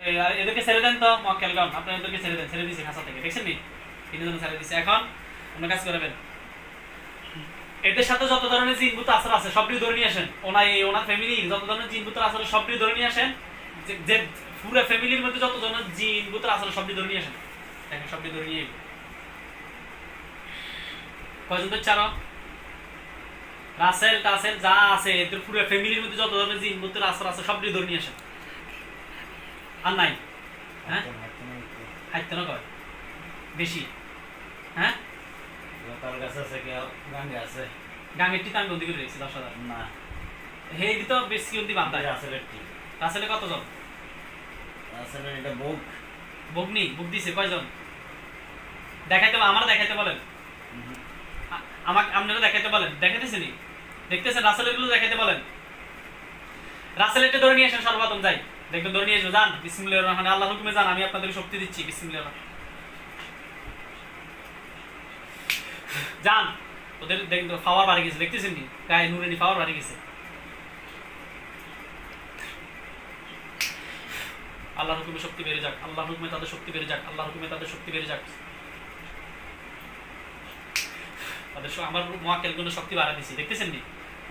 এদেরকে ছেড়ে দেন তো মক্কেলগণ, আপনারা এদেরকে ছেড়ে দেন, ছেড়ে দিয়েছে খাঁচা থেকে, দেখছেন নি তিনজন ছেড়ে দিয়েছে। এখন আপনার কাজ করবেন, এদের সাথে যত ধরনের জিনভূত আসর আছে সবটি ধরে নিয়ে আসেন। ওনার ফ্যামিলি যত ধরনের জিনভূত আসর সবটি ধরে নিয়ে আসেন, যে পুরো ফ্যামিলির মধ্যে যত ধরনের জিনভূত আসর সবটি ধরে নিয়ে আসেন। দেখেন সবটি ধরে নিয়ে কয়জন তো চারো রাসেল টাসেল যা আছে এদের পুরো ফ্যামিলির মধ্যে যত ধরনের জিনভূত আসর আছে সবটি ধরে নিয়ে আসেন। আর নাই হ্যাঁ হাইতে না কয় বেশি হ্যাঁ গাঙ্গেরটি তো আমি বন্দি করে রেখেছি 10,000 না হেদি তো বেশি অন্তি বান্ধা রাসেলে কতজন রাসেলের এটা বুক নেই বুক দিছে কয়জন দেখাইতে আমার দেখাইতে বলেন আমাকে আপনারা দেখাইতে বলেন দেখাইতেছে নি দেখতেছেন রাসেলের গুলো দেখাইতে বলেন রাসেলেরটা ধরে নিয়ে আসেন সর্বপ্রথম যাই দেখবেন ধরে নিয়ে এসো যান বিসমিল্লাহির রহমানির আল্লাহর হুকুমে যান আমি আপনাদের শক্তি দিচ্ছি বিসমিল্লাহ যান ওদের দেখবেন পাওয়ার বাড়ে গেছে দেখতেছেন নি গায়ে নুরানি পাওয়ার বাড়ে গেছে আল্লাহর হুকুমে শক্তি বেড়ে যাক আল্লাহর হুকুমে তাদের শক্তি বেড়ে যাক আল্লাহর হুকুমে তাদের শক্তি বেড়ে যাক তাদের আমার মুআক্কেল গুলো শক্তি বাড়া দিছি দেখতেছেন নি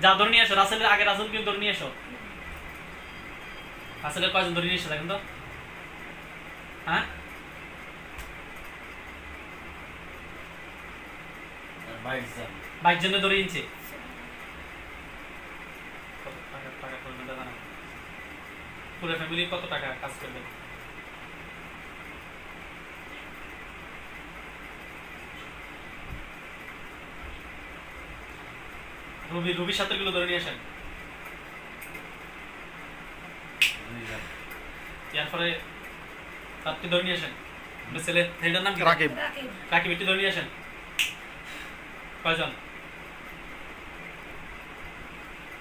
যা ধরে নিয়ে এসো রাসেলের আগে রাসেল কিন্তু ধরে নিয়ে এসো রাসেলের কয়জন ধরে নিয়ে এসো দেখেন তো হ্যাঁ 22 জন ধরে নিয়েছে টাকা করবেন দাদা না পুরো ফ্যামিলি কত টাকা কাজ করবেন রুবির সাথে গুলো ধরে নিয়ে আসেন এরপরে আপনি ধরে নিয়ে আসেন ছেলে ছেলেটার নাম কি রাকিব রাকিব একটু ধরে নিয়ে আসেন কয়জন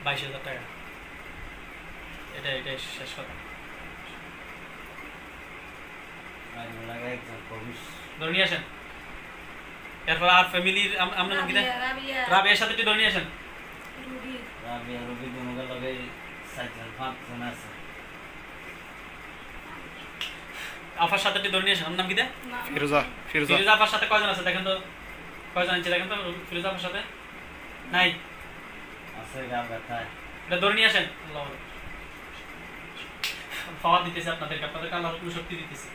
22,000 টাকা এটা শেষ কথা ধরে নিয়ে আসেন এরপর আর ফ্যামিলির আপনার নাম কি রাবিয়ার সাথে একটু ধরে নিয়ে আসেন রুবি দুনুগের লগে 4-5 জন আছে আফার সাথে একটু ধরে নিয়ে আসেন নাম কি ফিরোজা আফার সাথে কয়জন আছে দেখেন তো কয়জন আছে দেখেন তো ফিরোজা আফার সাথে নাই আছে এটা ধরে নিয়ে আসেন পাওয়ার দিতেছে আপনাদেরকে আল্লাহর হুকুমে শক্তি দিতেছে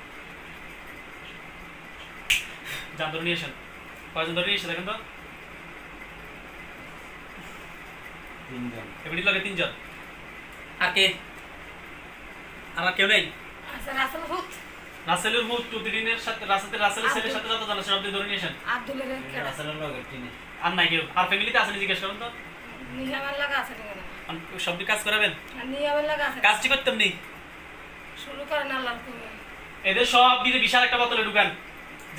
যান ধরে নিয়ে আসেন কয়জন ধরে নিয়ে এসে দেখেন তো 3 জন এবারে লাগে 3 জন আর কে আর কেউ নেই রাসেলের ভূত টুদিনের সাথে রাসেলের ছেলের সাথে যত জন আছে সব ধরে নিয়ে আসেন আব্দুলের রাসেলের লগে টিনে আর নাই কেউ আর ফ্যামিলিতে আছে জিজ্ঞেস করুন তো নিয়ামের লাগা আছে কেন সব কাজ করাবেন নিয়ামের লাগা আছে কাজটি করতেন নি শুরু করেন আল্লাহর হুকুমে এদের সব দিলে বিশাল একটা বোতলে ঢুকান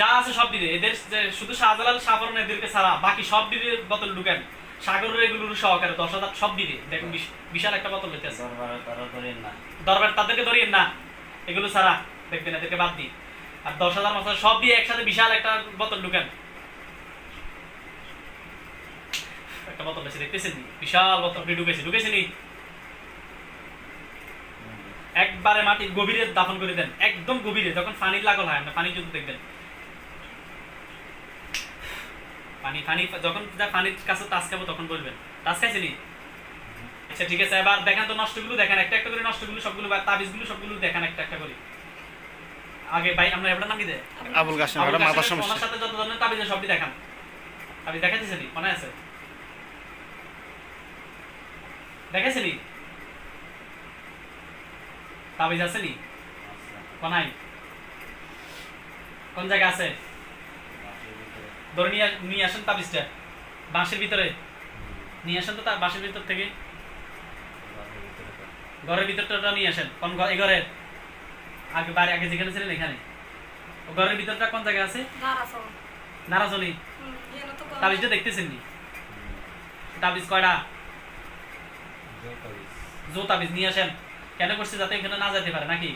যা আছে সব দিলে এদের শুধু শাহজালাল শাহবরণ এদেরকে ছাড়া বাকি সব দিলে বোতলে ঢুকান সাগরের এগুলোর সহকারে 10,000 সব দিলে দেখুন বিশাল একটা বোতল হইতেছে দরবার তাদেরকে ধরিয়েন না এগুলো ছাড়া দেখবেন এদেরকে বাদ দিই আর 10,000 মতো সব দিয়ে একসাথে বিশাল একটা বোতল ঢুকান একটা বোতল আছে দেখতেছেন বিশাল বোতল ঢুকেছে নি একবারে মাটির গভীরে দাফন করে দেন একদম গভীরে যখন পানি লাগল হয় না পানি যদি দেখবেন পানি যখন পানির কাছে টাচ খাবো তখন বলবেন টাচ খাইছেনি আচ্ছা ঠিক আছে এবার দেখেন তো নষ্টগুলো দেখেন একটা একটা করে নষ্টগুলো সবগুলো তাবিজগুলো সবগুলো দেখেন একটা একটা করে আগে ভাই আমরা এটার নাম কি দেয় আবুল কাসেম ওটা মাথার সমস্যা ওনার সাথে যত ধরনের তাবিজ সবটি দেখান তাবিজ দেখাইছেনি মনে আছে দেখাইছেনি তাবিজ আছে নি কোনাই কোন জায়গা আছে ধরে নিয়ে আসেন তাবিজটা বাঁশের ভিতরে নিয়ে আসেন তো তার বাঁশের ভিতর থেকে ঘরের ভিতরটা নিয়ে আসেন কোন এই ঘরের আগে বাড়ি আগে যেখানে ছিলেন এখানে ও ঘরের ভিতরটা কোন জায়গায় আছে নারাজলি তাবিজটা দেখতেছেন নি তাবিজ কয়টা জো তাবিজ নিয়ে আসেন কেন করছে যাতে এখানে না যেতে পারে নাকি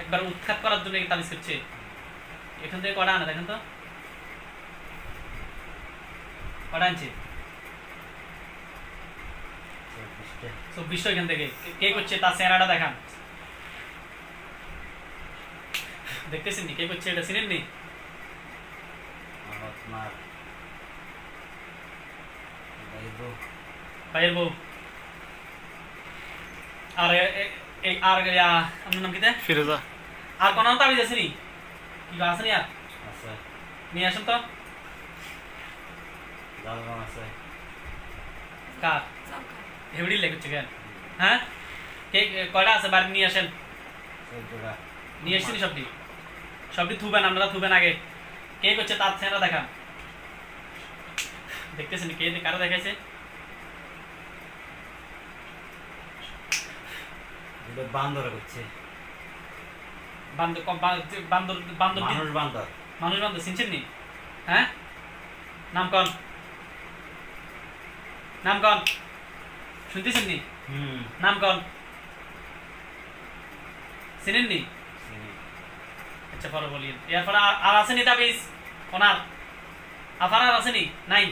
একবার উৎখাত করার জন্য এই তাবিজ করছে এখান থেকে কয়টা আনা দেখেন তো কয়টা আনছে 24 এখান থেকে কে করছে তার চেহারাটা দেখান দেখতেছেন নি কে করছে এটা চিনেন নি আপনার ভাইয়ের বউ আর এই আর আপনার নাম কি তা ফিরোজা আর কোন তাবিজ আছে নি কি আছে নি আর আছে নিয়ে আসেন তো জালগম আছে কার হেবড়ি লেগেছে কেন হ্যাঁ কে কয়টা আছে বাড়ি নিয়ে আসেন নিয়ে এসেছি সবটি সবটি থুবেন আপনারা থুবেন আগে কে করছে তার চেহারা দেখান দেখতেছেন কে কারো দেখাইছে বান্দর করছে বান্দর বান্দর বান্দর মানুষ বান্দর মানুষ বান্দর চিনছেন নি হ্যাঁ নাম কন নাম কন শুনতেছেন নি নাম কন চিনেন নি আচ্ছা পরে বলিয়েন এরপরে আর আছে নি তাবিজ ওনার আফার আর আছে নি নাই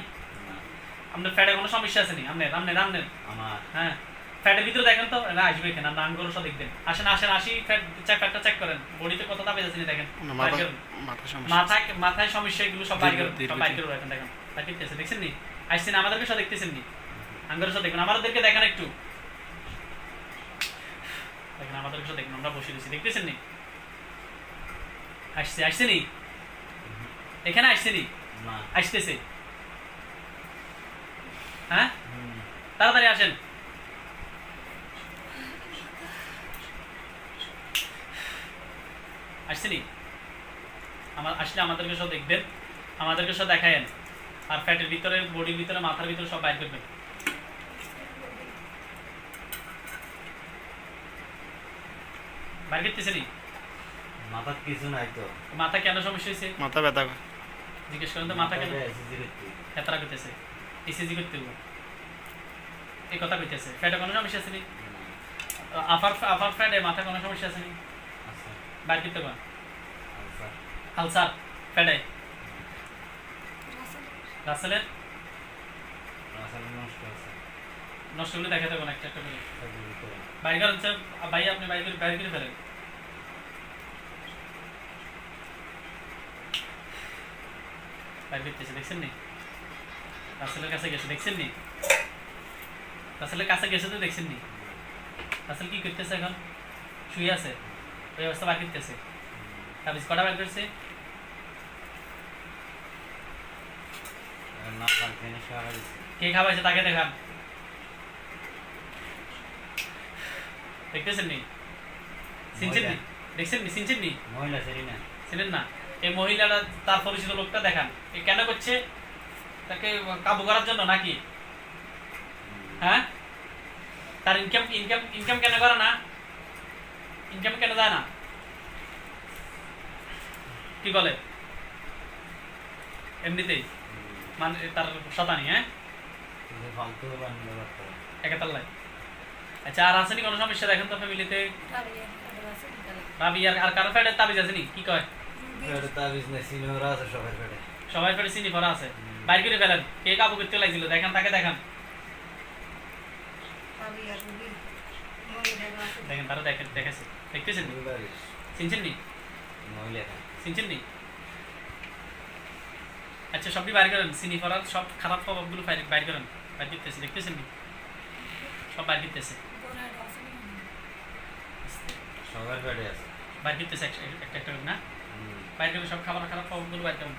আপনার ফ্যাটে কোনো সমস্যা আছে নি আপনার আপনার আপনার আমার হ্যাঁ ফ্যাটের ভিতরে দেখেন তো না আসবে এখানে আপনার আঙ্গুর সব দেখবেন আসেন আসেন আসি ফ্যাটটা চেক করেন বডিতে কত তাবিজ আছে নি দেখেন মাথায় মাথায় সমস্যা এগুলো সব বাইর করেন সব বাইর করে রাখেন দেখেন তা কিনতেছে দেখছেন নি আসছেন আমাদেরকে সব দেখতেছেন নি আঙ্গুর সব দেখবেন আমাদেরকে দেখেন একটু দেখেন আমাদেরকে সব দেখুন আমরা বসে দিচ্ছি দেখতেছেন নি আসছে আসছে নি এখানে আসছে নি আসতেছে হ্যাঁ তাড়াতাড়ি আসেন আসছে নি আমার আসলে আমাদেরকে সব দেখবেন আমাদেরকে সব দেখায়েন আর ফ্যাটের ভিতরে বডির ভিতরে মাথার ভিতরে সব বাইর করবেন বাইর করতেছে নি মাথা কিছু নাই তো মাথা কেন সমস্যা হয়েছে মাথা ব্যথা জিজ্ঞেস করেন তো মাথা কেন হেতারা করতেছে ইসিজি করতে হবে এই কথা কইতেছে ফ্যাটে কোনো সমস্যা আছে নি আফার আফার ফ্যাটে মাথা কোনো সমস্যা আছে নি বাইর করতে পারেন আলসার ফ্যাটে রাসেলের নষ্ট করে দেখাতে পারেন একটা একটা করে বাইর করেন ভাই আপনি বাইর করে ফেলেন বাইর করতেছে দেখছেন নি রাসেলের কাছে গেছে দেখছেন নি রাসেলের কাছে গেছে তো দেখছেন নি রাসেল কি করতেছে এখন শুয়ে আছে ওই অবস্থা বাইর করতেছে তাবিজ কটা বাইর করছে কে খাওয়াইছে তাকে দেখান দেখতেছেন নি চিনছেন নি দেখছেন নি চিনছেন নি মহিলা সেরিনা চিনেন না এই মহিলাটা তার পরিচিত লোকটা দেখান এ কেন করছে তাকে কাবু করার জন্য নাকি হ্যাঁ তার ইনকাম ইনকাম ইনকাম কেন করে না ইনকাম কেন যায় না কি বলে এমনিতেই মানে তার শতানি হ্যাঁ একাতাল্লাই আচ্ছা আর আসেনি কোনো সমস্যা দেখেন তো ফ্যামিলিতে রাবি আর কারো ফ্যাটের তাবিজ আসেনি কি কয় সবাই ফেটে চিনি ভরা আছে বাইর করে ফেলেন কে কাবু করতে লাগছিল দেখান তাকে দেখান দেখেন তারা দেখেন দেখেছে দেখতেছেন চিনছেন নি চিনছেন নি আচ্ছা সবটি বাইর করেন চিনি ভরার সব খারাপ প্রভাবগুলো বাইর করেন বাইর করতেছে দেখতেছেন নি সব বাইর করতেছে বাইর করতেছে একটা একটা না বাইর করে সব খাবার খারাপ প্রভাবগুলো বাইর করেন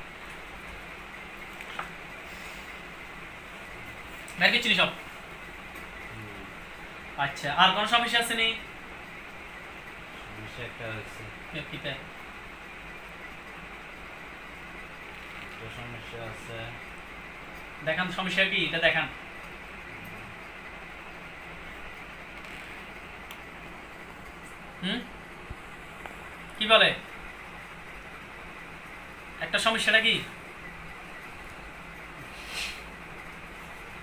বাইর করছিনি সব আচ্ছা আর কোন সমস্যা আছে নি সমস্যা আছে দেখান সমস্যা কি এটা দেখান কি বলে একটা সমস্যাটা কি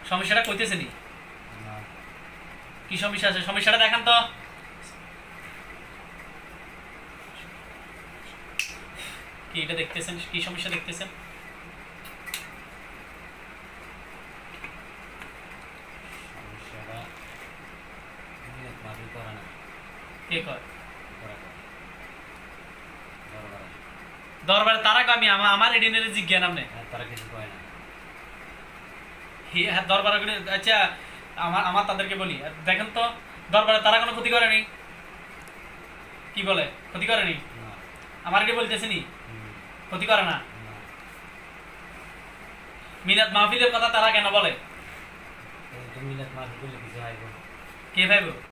সমস্যাটা কইতেছে নি কি সমস্যা আছে সমস্যাটা দেখান তো কি এটা দেখতেছেন কি সমস্যা দেখতেছেন সমস্যাটা কে কয় দরবারে তারা আমি আমার এডিনের জিজ্ঞান আপনি তারা কিছু কয় না। হ্যাঁ দরবারে আচ্ছা আমার তাদেরকে বলি দেখেন তো দরবারে তারা কোনো ক্ষতি করেনি কি বলে ক্ষতি করেনি আমার কি বলতেছিনি ক্ষতি করে না মিলাদ মাহফিলের কথা তারা কেন বলে মিলাদ মাহফিল কিছু হয় কে ভাইব